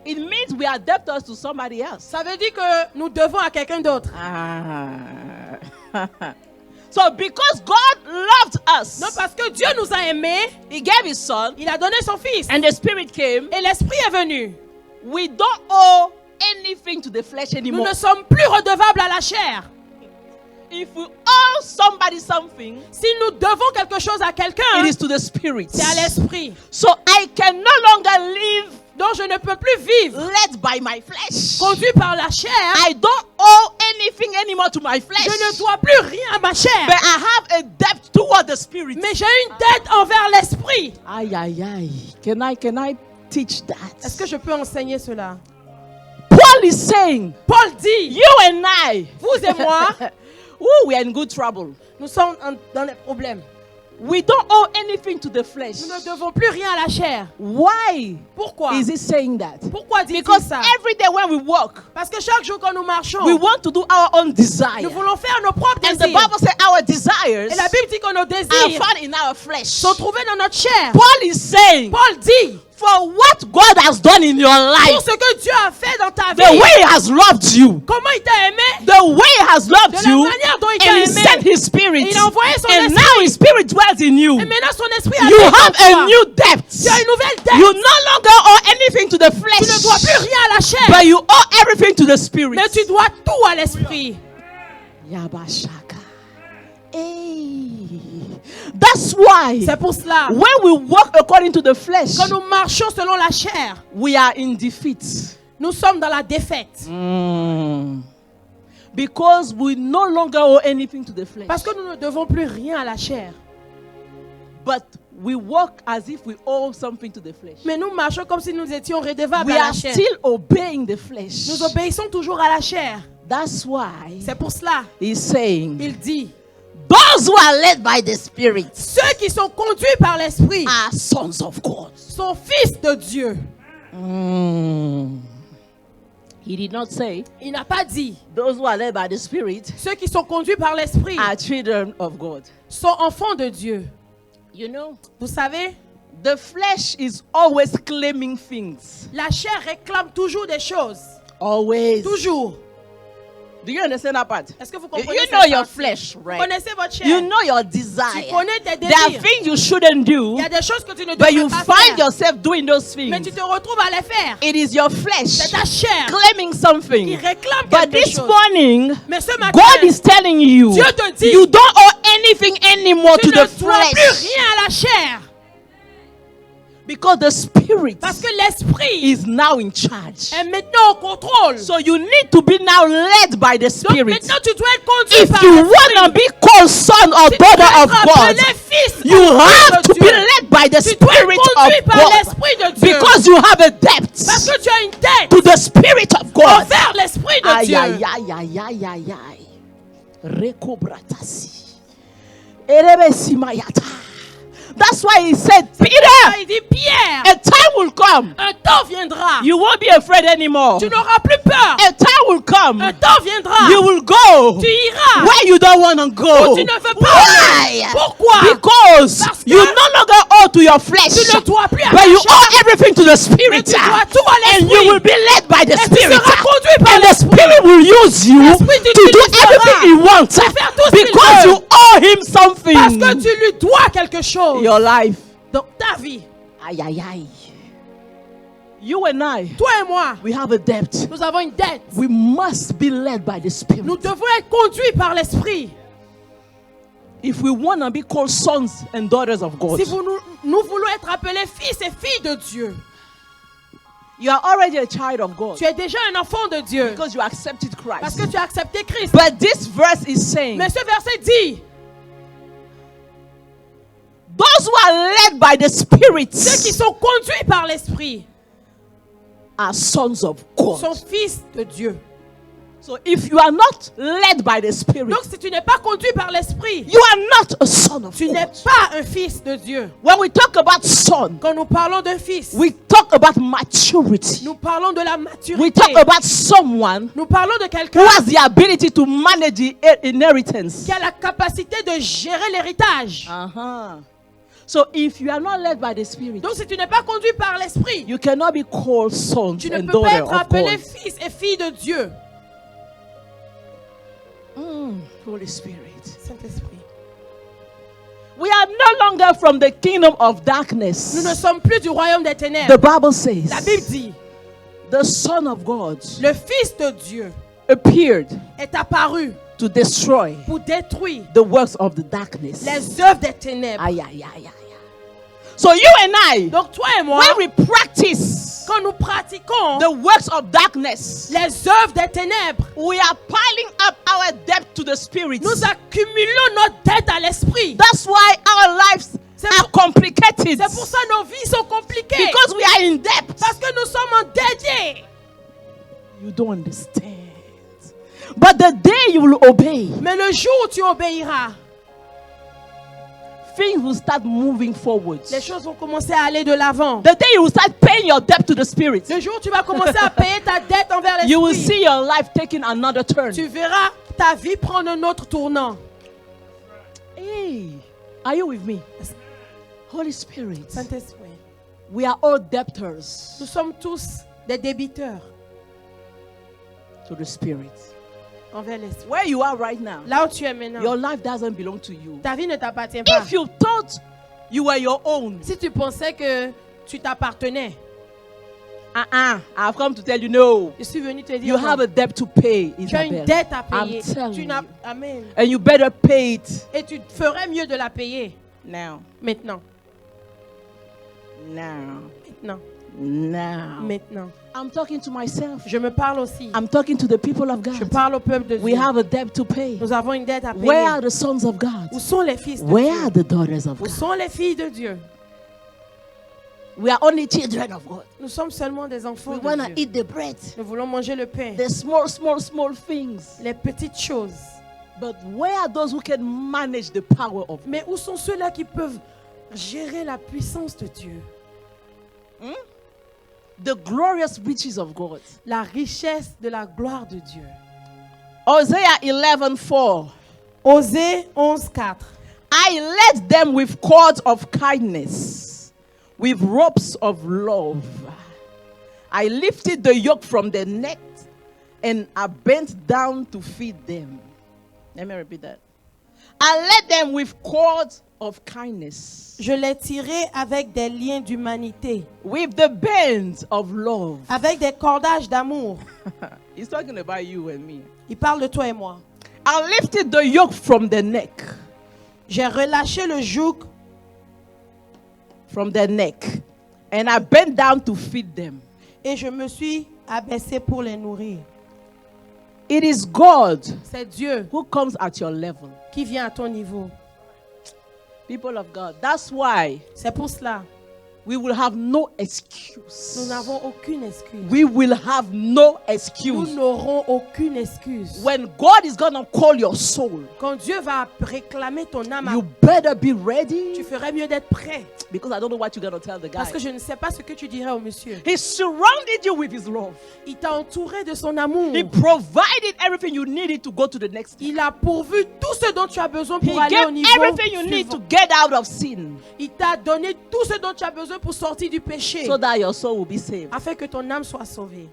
It means we are debtors to somebody else. Ça veut dire que nous devons à quelqu'un d'autre. So because God loved us, Non, parce que Dieu nous a aimés, He gave His Son, il a donné son Fils. and the Spirit came. Et l'Esprit est venu. We don't owe anything to the flesh Nous anymore. ne sommes plus redevables à la chair. If we owe somebody something, Si nous devons quelque chose à quelqu'un, it is to the spirit. c'est à l'esprit. So I can no longer live Donc je ne peux plus vivre led by my flesh. conduit par la chair. I don't owe anything anymore to my flesh. Je ne dois plus rien à ma chair. But I have a debt toward the spirit. Mais j'ai une dette envers l'esprit. Aye, aye, aye. Can I teach that? Est-ce que je peux enseigner cela? Paul is saying, Paul dit, you and I, vous et moi, ooh, we are in good trouble. nous sommes dans les problèmes. We don't owe anything to the flesh. Nous ne devons plus rien à la chair. Why Pourquoi? is he saying that? Pourquoi dit-il Because ça? every day when we walk, Parce que chaque jour quand nous marchons, we want to do our own desire. nous voulons faire nos propres And the désirs. Bible says our desires Et la Bible dit que nos are désirs found in our flesh. sont trouvés dans notre chair. Paul is saying, Paul dit, for what God has done in your pour life, ce que Dieu a fait dans ta the vie, way He has loved you, comment il t'a aimé, the way He has loved de la you, manière dont il and He t'a sent aimé, His Spirit, il a envoyé son and esprit. now His Spirit dwells in you. Et maintenant son esprit You habite en have a toi. new debt. Tu as une nouvelle dette. You no longer owe anything to the Tu ne dois plus flesh, rien à la chair, but you owe everything to the Spirit. mais tu dois tout à l'esprit. Yabashaka. Hey. That's why C'est pour cela, when we walk according to the flesh, quand nous marchons selon la chair, we are in defeat. nous sommes dans la défaite. Because we no longer owe anything to the flesh. Parce que nous ne devons plus rien à la chair. But we walk as if we owe something to the flesh. Mais nous marchons comme si nous étions redevables We à la are chair. still obeying the flesh. Nous obéissons toujours à la chair. That's why C'est pour cela, he's saying, il dit, those who are led by the Spirit ceux qui sont conduits par l'esprit are sons of God. sont fils de Dieu. He did not say, Il n'a pas dit, those who are led by the Spirit ceux qui sont conduits par l'esprit are children of God. sont enfants de Dieu. You know, Vous savez, the flesh is always claiming things. la chair réclame toujours des choses. Always. Toujours. Do you understand that part? Est-ce que vous You comprenez know cette your partie? flesh, Vous right? connaissez votre chair. You know your Tu desire. connais tes There are désirs. things you shouldn't do, Il y a des choses que tu ne but you devrais pas find faire. yourself doing those Mais things. tu te retrouves à les faire. It is your C'est flesh ta chair claiming qui something. réclame But quelque this chose. morning, Mais ce matin, God is telling you, Dieu te dit, you don't owe anything anymore tu to ne the dois plus flesh. rien à la chair. Because the Spirit Parce que l'esprit is now in charge. est maintenant au contrôle. So you need to be now led by the Donc Spirit. maintenant tu dois être conduit If par you want to l'esprit. be called son or Si tu daughter veux of être God, appelé fils you ou fille have de to be Dieu, led by the tu dois être Spirit conduit of par God. l'esprit de Dieu. Because you have a debt Parce que tu as une dette to the Spirit of God. envers l'esprit de Aïe, Dieu. aïe, aïe, aïe, aïe, aïe, aïe. Rekobratasi. Erebesimayata. That's why he said, Peter, Il dit, Pierre, a time will come. un temps viendra. You won't be afraid anymore. Tu n'auras plus peur. A time will come. Un temps viendra. You will go Tu iras. where you don't want to go. Où tu ne veux pas Why? aller. Pourquoi? Because Parce que you no longer owe to your flesh, tu ne dois plus à but la you chair. owe everything to the Mais Spirit. tu dois tout à And you l'esprit. will be led by the Et tu Spirit. seras conduit par And the l'esprit. Spirit will use you L'esprit to do t'utilisera everything He wants. pour faire tout ce qu'il Because veut. you owe Him Parce something. que tu lui dois quelque chose. Your life. Dans ta vie. Aïe, aïe, aïe. You and I, Toi et moi, we have a debt. nous avons une dette. We must be led by the Spirit. Nous devons être conduits par l'esprit. If we want to be called sons and daughters of God, Si nous voulons être appelés fils et filles de Dieu. you are already a child of God Tu es déjà un enfant de Dieu. because you accepted Parce Christ. que tu as accepté Christ. But this verse is saying, Mais ce verset dit, those who are led by the Spirit ceux qui sont conduits par l'esprit are sons of God. sont fils de Dieu. So if you are not led by the Spirit, Donc si tu n'es pas conduit par l'esprit, you are not a son of tu n'es God. pas un fils de Dieu. When we talk about son, Quand nous parlons d'un fils, we talk about maturity. nous parlons de la We maturité. talk about someone Nous parlons de who quelqu'un has the ability to manage the inheritance. qui a la capacité de gérer l'héritage. So if you are not led by the Spirit, Donc si tu n'es pas conduit par l'esprit, you cannot be called sons tu ne and peux pas daughters être of appelé God. fils et fille de Dieu. Holy Spirit. Saint-Esprit. We are no longer from the kingdom of Nous darkness. ne sommes plus du royaume des ténèbres. The Bible says, La Bible dit, the Son of God le Fils de Dieu appeared est apparu to destroy pour détruire the works of the darkness. les œuvres des ténèbres. Ay, ay, ay, ay, ay. So you and I, Donc toi et moi, when we practice quand nous pratiquons the works of darkness, les œuvres des ténèbres, we are piling up our debt to the Spirit. nous accumulons notre dette à l'esprit. That's why our lives C'est are pour- complicated. C'est pour ça que nos vies sont compliquées. Because we are in debt. Parce que nous sommes endettés. You don't understand. But the day you will obey, Mais le jour où tu obéiras, things will start moving forward. les choses vont commencer à aller de l'avant. The day you will start paying your debt to the Spirit, Le jour où tu vas commencer à payer ta dette envers you will l'esprit, see your life taking another turn. tu verras ta vie prendre un autre tournant. Hey, are you with me? Holy Spirit, Saint-Esprit, we are all debtors nous sommes tous des débiteurs to the Spirit. envers l'esprit. Where you are right now, Là où tu es maintenant, your life doesn't belong to you. ta vie ne t'appartient pas. If you thought you were your own, Si tu pensais que tu t'appartenais, I've come to tell you no. je suis venu te dire You non. have a debt to pay, Tu as une Isabel. dette à payer. I'm telling Tu n'as- you. Amen. And you better pay it Et tu ferais mieux de la payer now. maintenant. Now. Maintenant. Now. Maintenant. I'm talking to myself. Je me parle aussi. I'm talking to the people of Je God. parle au peuple de We Dieu. have a debt to pay. Nous avons une dette à payer. Where are the sons of God? Où sont les fils de Where are Dieu? the daughters of Où God? sont les filles de Dieu? We are only children of God. Nous sommes seulement des enfants We de want to Dieu. eat the bread, Nous voulons manger le pain, the small things. les petites choses. But where are those who can manage the power of God? Mais où sont ceux-là qui peuvent gérer la puissance de Dieu? The glorious riches of God. La richesse de la gloire de Dieu. Hosea 11:4. Osée 11:4. I led them with cords of kindness, with ropes of love. I lifted the yoke from their neck, and I bent down to feed them. Let me repeat that. I led them with cords of kindness, Je l'ai tiré avec des liens d'humanité, with the bands of love. avec des cordages d'amour. He's talking about you and me. Il parle de toi et moi. I lifted the yoke from their neck, J'ai relâché le joug and I bent down to feed them. et je me suis abaissé pour les nourrir. It is God C'est Dieu who comes at your level. qui vient à ton niveau. People of God, that's why C'est pour cela, we will have no nous excuse. n'avons aucune excuse. We will have no Nous excuse. n'aurons aucune excuse. When God is going to call your soul, Quand Dieu va réclamer ton âme, you better be tu ready, ferais mieux d'être prêt. because I don't know what you're going to tell the guy. Parce que je ne sais pas ce que tu dirais au monsieur. He surrounded you with his love. Il t'a entouré de son amour. He provided everything you needed to go to the next step. Il a pourvu tout ce dont tu as besoin He pour aller au gave niveau everything you need to suivant. get out of sin, Il t'a donné tout ce dont tu as besoin pour sortir du péché, so that your soul will be saved. afin que ton âme soit sauvée.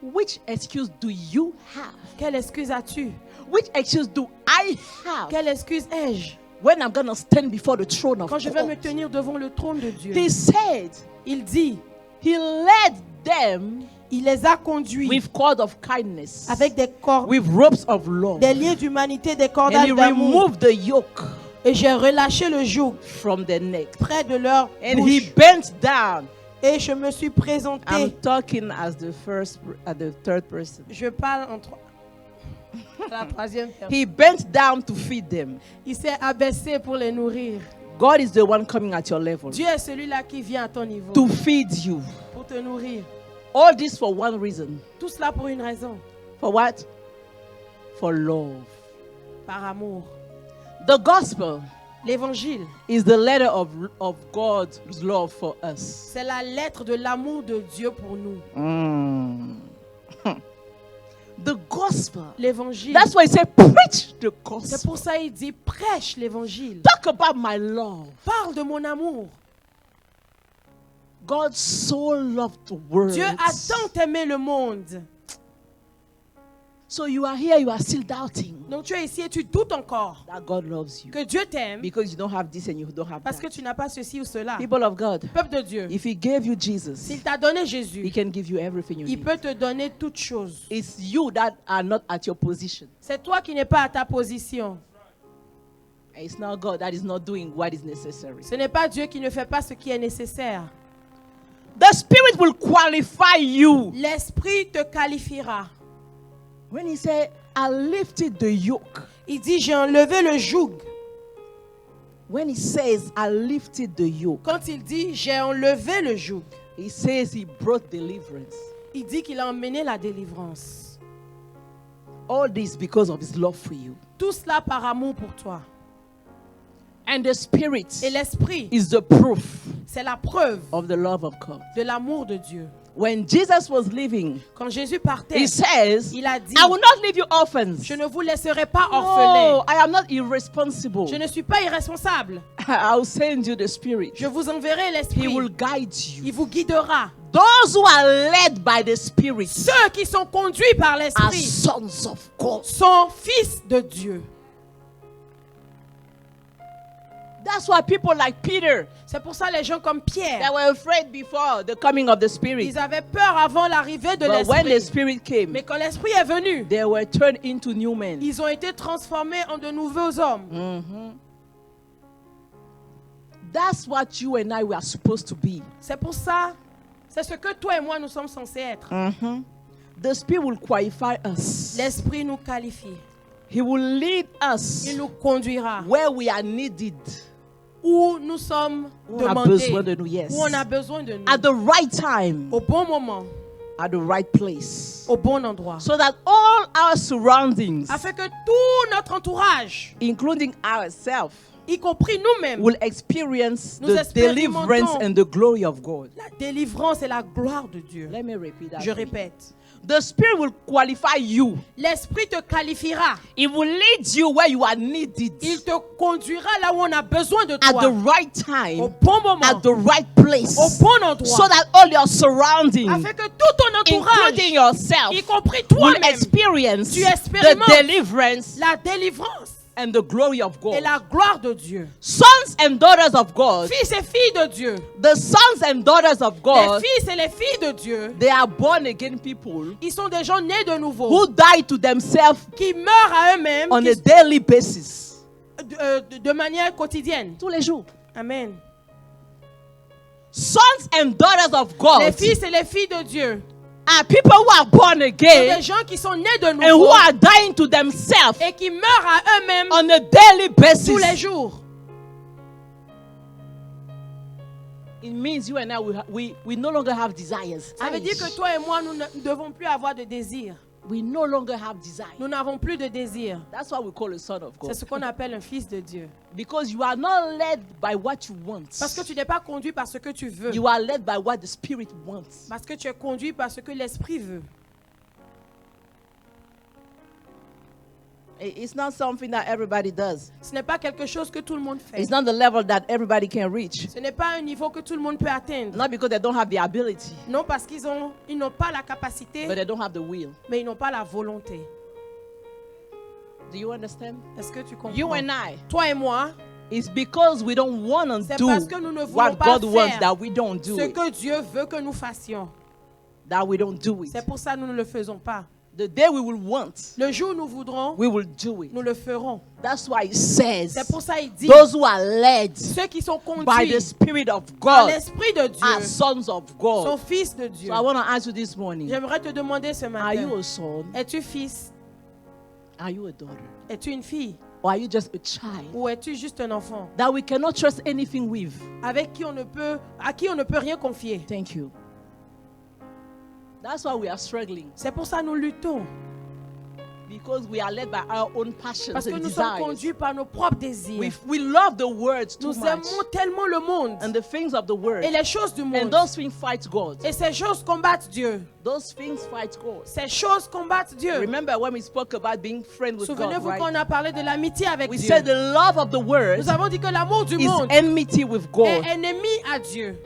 Which excuse do you have? Quelle excuse as-tu? Which excuse do I have Quelle excuse ai-je when I'm going to stand before the throne of quand je vais me God? tenir devant le trône de Dieu? He said Il dit, he led them il les a conduits with cords of kindness, avec des cordes, with ropes of love, des liens d'humanité, des and cordages he d'amour. removed the yoke Et j'ai relâché le joug from their neck, près de leur and he bouche. bent down. Et je me suis présenté. I'm talking as the third person. Je parle en la troisième personne. He bent down to feed them. Il s'est abaissé pour les nourrir. God is the one coming at your level Dieu est celui-là qui vient à ton niveau to feed you. pour te nourrir. All this for one reason. Tout cela pour une raison, For what? For love. par amour. The gospel L'évangile, is the letter of God's love for us. c'est la lettre de l'amour de Dieu pour nous. The gospel. L'évangile. That's why he said, preach the C'est gospel. pour ça qu'il dit prêche l'évangile. Talk about my love. Parle de mon amour. God so loved the world Dieu a tant aimé le monde So you are here, you are still doubting Donc tu es ici et tu doutes encore that God loves you que Dieu t'aime because you don't have this and you don't have parce que that. tu n'as pas ceci ou cela. People of God, Peuple de Dieu, if He gave you Jesus, s'il t'a donné He Jésus, can give you everything you il need. peut te donner toutes choses. It's you that are not at your position. C'est toi qui n'es pas à ta position. And it's not God that is not doing what is necessary. Ce n'est pas Dieu qui ne fait pas ce qui est nécessaire. The Spirit will qualify you. L'Esprit te qualifiera. When He said, I lifted the yoke. Il dit, j'ai enlevé le joug. When He says, I lifted the yoke, Quand il dit, j'ai enlevé le joug, He says He brought deliverance. il dit qu'il a emmené la délivrance. All this because of His love for you. Tout cela par amour pour toi. And the Spirit Et l'Esprit, is the proof c'est la preuve of the love of God. de l'amour de Dieu. When Jesus was living, Quand Jésus partait, He says, il a dit, I will not leave you orphans. je ne vous laisserai pas No, orphelins. I am not irresponsible. Je ne suis pas irresponsable. I'll send you the Spirit. Je vous enverrai He l'Esprit. will guide you. Il vous guidera. Those who are led by the Spirit Ceux qui sont conduits par are l'Esprit sons of God. sont fils de Dieu. That's why people like Peter, C'est pour ça les gens comme Pierre, they were afraid before the coming of the Spirit. ils avaient peur avant l'arrivée de But when the l'Esprit. Spirit came, Mais quand l'Esprit est venu, they were turned into new men. ils ont été transformés en de nouveaux hommes. That's what you and I were supposed to be. C'est pour ça, c'est ce que toi et moi nous sommes censés être. The Spirit will qualify us. L'Esprit nous qualifie. He will lead us Il nous conduira where we are needed. où nous sommes Où on a demandés, besoin de nous, yes. où on a besoin de nous, At the right time, au bon moment, at the right place. au bon endroit, So that all our surroundings, afin que tout notre entourage, including ourselves, y compris nous-mêmes, will experience Nous the expérimentons deliverance and the glory of God. la délivrance et la gloire de Dieu. Let me repeat that. Je for you. répète, The Spirit will qualify you. l'Esprit te qualifiera. It will lead you where you are needed. Il te conduira là où on a besoin de At toi, the right au time, bon moment, at the right place. au bon endroit, So that all your surroundings, afin que tout ton entourage, including yourself, y compris will toi-même, experience tu the expérimentes deliverance la délivrance and the glory of et God. la gloire de Dieu. Sons and daughters of God, Fils et filles de Dieu, the sons and daughters of les God, fils et les filles de Dieu, they are born again people ils sont des gens nés de nouveau, who die to themselves qui meurent à eux-mêmes on a daily basis. de manière quotidienne. Tous les jours. Amen. Sons and daughters of Les God fils et les filles de Dieu are people who are born sont again des gens qui sont nés de and who nouveau are dying to themselves et qui meurent à eux-mêmes on a daily tous les basis. jours. It means you and I, we no longer have desires. Ça veut dire que toi et moi, nous ne devons plus avoir de désir. We no longer have desire. Nous n'avons plus de désir. That's why we call a son of C'est God. ce qu'on appelle un fils de Dieu. Because you are not led by what you want. Parce que tu n'es pas conduit par ce que tu veux. You are led by what the Spirit wants. Parce que tu es conduit par ce que l'Esprit veut. It's not something that everybody does. Ce n'est pas quelque chose que tout le monde fait. It's not the level that everybody can reach. Ce n'est pas un niveau que tout le monde peut atteindre. Not because they don't have the ability, Non, parce qu'ils n'ont pas la capacité, but they don't have the will. mais ils n'ont pas la volonté. Do you understand? Est-ce que tu comprends? You and I, Toi et moi, it's because we don't want to c'est do parce que nous ne voulons what pas God wants faire that we don't do ce it. que Dieu veut que nous fassions. That we don't do it. C'est pour ça que nous ne le faisons pas. The day we will want, Le jour où nous voudrons, we will do it. nous le ferons. That's why it says, C'est pour ça qu'il dit, those who are led ceux qui sont by the conduits Spirit of par God l'Esprit de are Dieu sons of sont God. fils de Dieu. So I want to ask you this morning, J'aimerais te demander ce are you matin, a son? es-tu fils? Are you a daughter? Es-tu une fille? Or are you just a child Ou es-tu juste un enfant that we cannot trust anything with? à qui on ne peut rien confier? Thank you. That's why we are struggling. C'est pour ça que nous luttons. Because we are led by our own passions Parce que and nous sommes desires. conduits par nos propres désirs. We love the words too Nous much aimons tellement le monde and the things of the word. et les choses du And monde. those things fight God. Et ces choses combattent Dieu. Those things fight God. Ces choses combattent Dieu. Remember when we spoke about being friends with God, Souvenez-vous right? qu'on a parlé de l'amitié avec We Dieu. said the love of the word Nous avons dit que l'amour du is monde enmity with God. est ennemi à Dieu.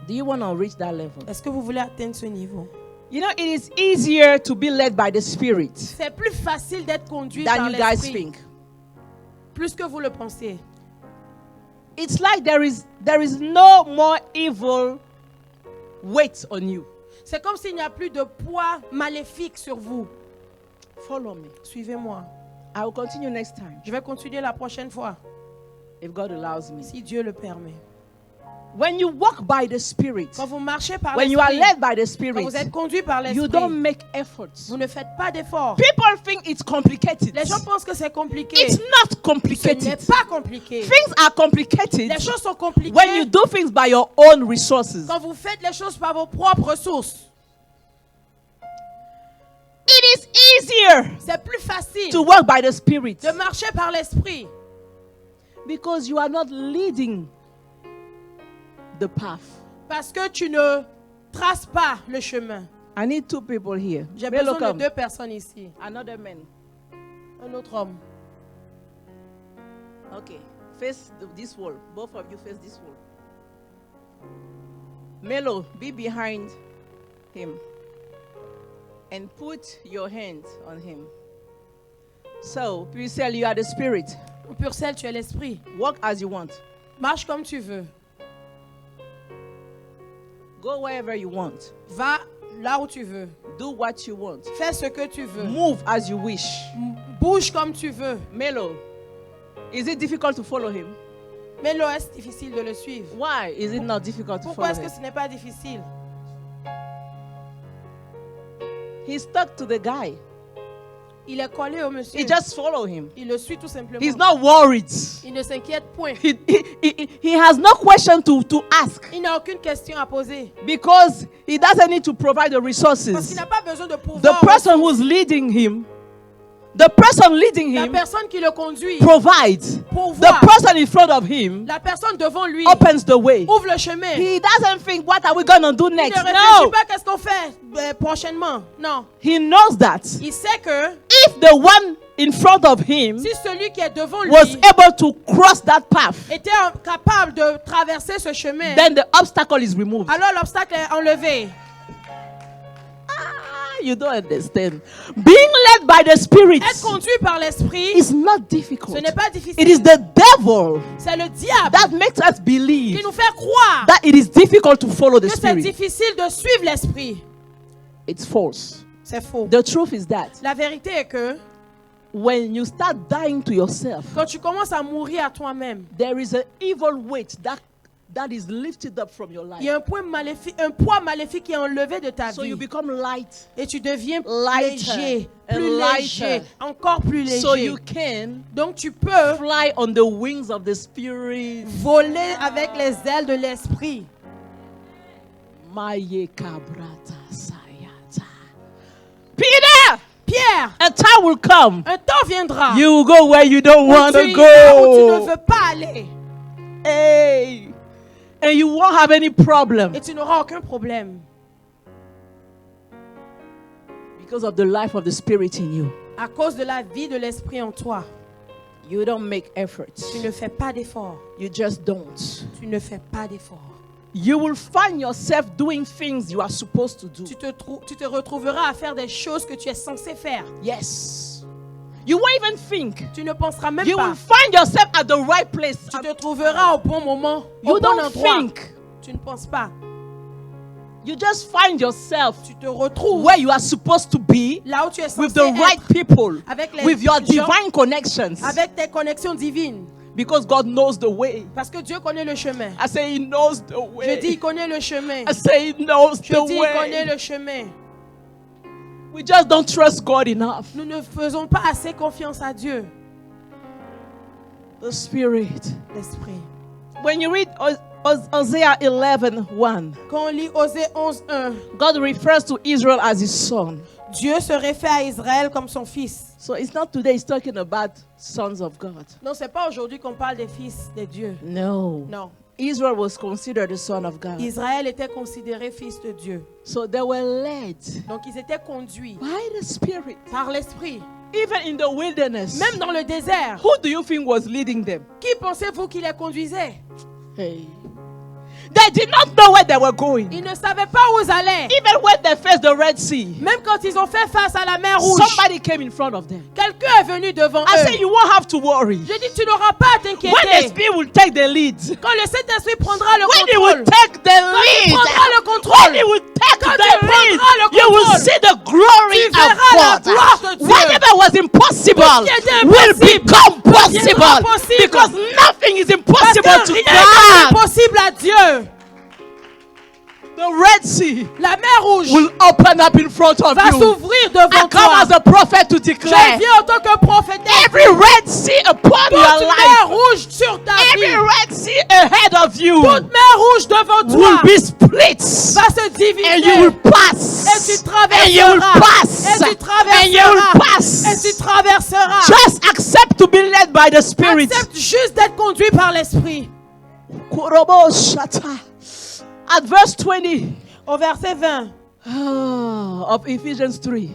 Do you want to reach that level? Est-ce que vous voulez atteindre ce niveau? You know, it is easier to be led by the Spirit C'est plus facile d'être conduit than par you guys l'esprit, think. plus que vous le pensez. It's like there is no more evil weight on you. C'est comme s'il n'y a plus de poids maléfique sur vous. Follow me. Suivez-moi. I will continue next time Je vais continuer la prochaine fois, if God allows me. si Dieu le permet. When you walk by the Spirit, Quand vous marchez par when you are l'esprit, led by the quand Spirit, vous êtes conduit par you don't l'esprit, make efforts. vous ne faites pas d'efforts. People think it's complicated. Les gens pensent que c'est compliqué. It's not Ce n'est complicated. pas compliqué. Things are complicated Les choses sont compliquées when you do things by your own resources. quand vous faites les choses par vos propres ressources. It is easier C'est plus facile to walk by the Spirit de marcher par l'esprit because you are not leading the path. parce que tu ne traces pas le chemin. I need 2 people here. J'ai Melo, besoin come. de 2 personnes ici. Another man. Un autre homme. Okay. Face this wall. Both of you face this wall. Melo, be behind him. And put your hand on him. So, Purcell, you are the Spirit. Purcell, tu es l'esprit. Walk as you want. Marche comme tu veux. Go wherever you want. Va là où tu veux. Do what you want. Fais ce que tu veux. Move as you wish. Bouge comme tu veux. Melo, is it difficult to follow him? Mais est difficile de le suivre. Why is it not difficult to Pourquoi follow est-ce que him? ce n'est pas difficile? He's stuck to the guy. Il est collé au monsieur. He just follow him. Il le suit tout simplement. He's not worried. Il ne s'inquiète point. He has no question to ask Il n'a aucune question à poser. because he doesn't need to provide the Parce resources. qu'il n'a pas besoin de The pouvoir. person who's leading him, the person leading La him personne qui le conduit provides. The pourvoit. person in front of him La personne devant lui opens the way. ouvre le chemin. He doesn't think, what are we going to do Il next? ne réfléchit No. pas qu'est-ce qu'on fait prochainement. Non. He knows that Il sait que if the one in front of him si celui qui est devant lui was able to cross that path, était capable de traverser ce chemin, then the obstacle is removed. alors l'obstacle est enlevé. You don't understand. Being led by the Spirit Être conduit par l'esprit, is not ce difficult. n'est pas It is difficile. the devil C'est le diable that makes us qui believe nous fait croire that it is difficult to follow the que c'est Spirit. difficile de suivre l'esprit. It's false. C'est faux. The truth is that La vérité est que when you start dying to yourself, quand tu commences à mourir à toi-même, there is an evil weight that is lifted up from your il y a life. un poids maléfique qui est enlevé de ta So vie. you become light, Et tu deviens lighter léger, and plus lighter. léger, encore plus léger. so you can Donc tu peux fly on the wings of the Spirit. voler avec les ailes de l'esprit. Maye kabrata sayata. Peter, Pierre, a time will come. un temps viendra You will go where you don't où want tu to iras où tu ne go. veux pas aller. Hey, and you won't have any problem Et tu n'auras aucun problème because of the life of the Spirit in you. à cause de la vie de l'esprit en toi. You don't make efforts. Tu ne fais pas d'efforts. You just don't. Tu ne fais pas d'efforts. You will find yourself doing things you are supposed to do. Tu te retrouveras à faire des choses que tu es censé faire. Yes. You won't even think. Tu ne penseras même You pas. will find yourself at the right place. Tu te trouveras au bon moment, You au bon don't endroit. think. Tu ne penses pas. You just find yourself Tu te retrouves where you are supposed to be là où tu es censé with the right être, people, avec les with your gens, divine connections, avec tes connexions divines. because God knows the way. Parce que Dieu connaît le chemin. I say He knows the Je way. dis, il connaît le chemin. I say He knows Je the dis, il connaît way. le chemin. We just don't trust God enough. Nous ne faisons pas assez confiance à Dieu. The Spirit. L'esprit. When you read Hosea 11:1, Quand on lit Osée 11:1, God refers to Israel as His son. Dieu se réfère à Israël comme son fils. So it's not today He's talking about sons of God. Non, c'est pas aujourd'hui qu'on parle des fils de Dieu. No. Non. Israel was considered the son of God. Israël était considéré fils de Dieu. So they were led Donc ils étaient conduits by the Spirit. par l'esprit. Even in the wilderness. Même dans le désert. Who do you think was leading them? Qui pensez-vous qui les conduisait? Hey. They did not know where they were going. Ils ne savaient pas où ils allaient. Even when they faced the Red Sea, Même quand ils ont fait face à la mer Rouge, somebody came in front of them. quelqu'un est venu devant I eux. said, you won't have to worry. Je dis, tu n'auras pas à When the t'inquiéter. Spirit will take the lead, Quand le Saint-Esprit prendra le when He contrôle, will take the il lead, prendra le when contrôle, He will take Quand the il prendra lead, le you will contrôle, see the glory tu verras of la God. gloire de Dieu. Whatever was impossible Tout ce qui était will impossible become deviendra possible, possible. because nothing is parce impossible que to rien n'est God. impossible à Dieu. The Red Sea La mer Rouge will open up in front of va you. s'ouvrir devant I come toi. as a prophet to Je declare viens en tant que prophétesse. every Red Sea upon Toute your mer life, rouge sur ta every vie, Red Sea ahead of you toute mer rouge devant will toi be split, va se diviser. and you will pass, Et tu and you will traverseras. pass, Et tu and you will traverseras. Et pass. tu traverseras. Just accept to be led by the Spirit. Accepte juste d'être conduit par l'Esprit. Kurobo shata. At verse 20 Au verset 20 of Ephesians 3,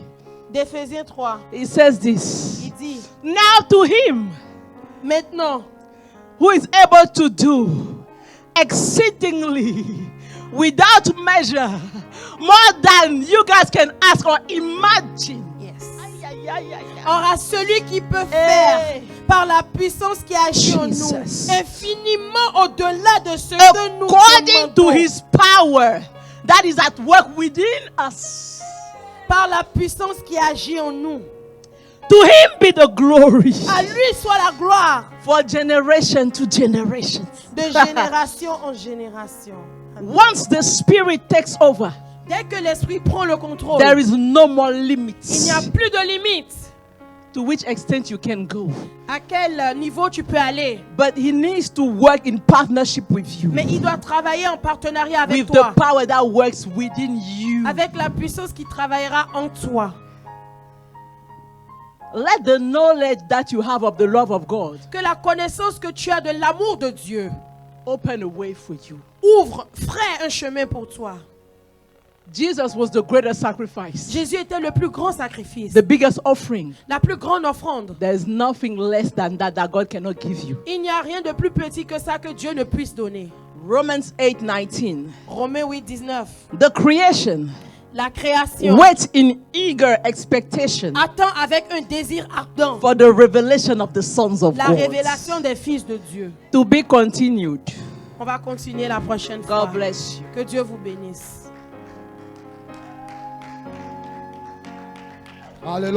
d'Éphésiens 3, it says this. il dit, Now to Him maintenant, who is able to do exceedingly without measure more than you guys can ask or imagine. yes. Ay, ay, ay, ay. Or à celui qui peut faire Hey. par la puissance qui agit en Jesus. nous, infiniment au-delà de ce que nous According to demandons, His power that is at work within us. par la puissance qui agit en nous. To Him be the glory À lui soit la gloire for generation to generation. de génération en génération. Amen. Once the Spirit takes over, Dès que l'Esprit prend le contrôle, there is no more il limits n'y a plus de limite to which extent you can go. à quel niveau tu peux aller. But He needs to work in partnership with you, Mais il doit travailler en partenariat avec with the toi, power that works within you. avec la puissance qui travaillera en toi. Let the knowledge that you have of the love of God Que la connaissance que tu as de l'amour de Dieu open a way for you. ouvre, fraie un chemin pour toi. Jesus was the greatest sacrifice, Jésus était le plus grand sacrifice, the biggest offering. la plus grande offrande. There is nothing less than that God cannot give you. Il n'y a rien de plus petit que ça que Dieu ne puisse donner. Romans 8:19. Romains 8, 19. The creation La création waits in eager expectation attend avec un désir ardent for the revelation of the sons of la God. révélation des fils de Dieu. To be continued. On va continuer la prochaine fois. God bless you. Que Dieu vous bénisse. Alléluia.